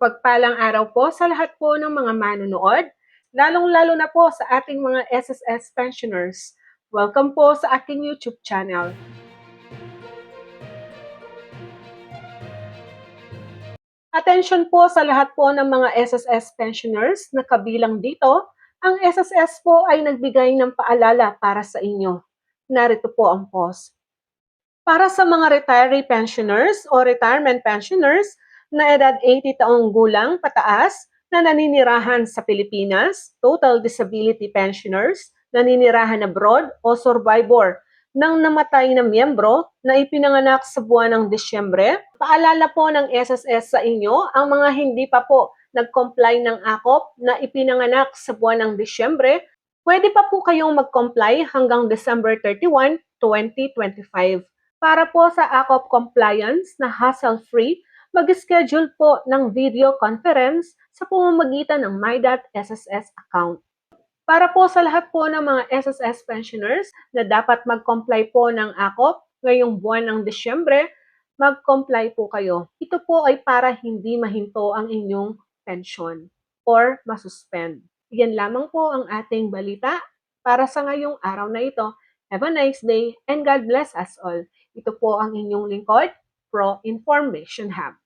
Mapagpalang araw po sa lahat po ng mga manonood, lalong-lalo na po sa ating mga SSS pensioners. Welcome po sa aking YouTube channel. Atensyon po sa lahat po ng mga SSS pensioners na kabilang dito, ang SSS po ay nagbigay ng paalala para sa inyo. Narito po ang pause. Para sa mga retiree pensioners o retirement pensioners na edad 80 taong gulang pataas na naninirahan sa Pilipinas, total disability pensioners, naninirahan abroad o survivor ng namatay na miyembro na ipinanganak sa buwan ng Disyembre, paalala po ng SSS sa inyo ang mga hindi pa po nag-comply ng AKOP na ipinanganak sa buwan ng Disyembre, pwede pa po kayong mag-comply hanggang December 31, 2025. Para po sa AKOP compliance na hassle-free, mag-schedule po ng video conference sa pamamagitan ng My.SSS account. Para po sa lahat po ng mga SSS pensioners na dapat mag-comply po ng AKOP ngayong buwan ng Disyembre, mag-comply po kayo. Ito po ay para hindi mahinto ang inyong pensyon or masuspend. Yan lamang po ang ating balita para sa ngayong araw na ito. Have a nice day and God bless us all. Ito po ang inyong lingkod, Pro Information Hub.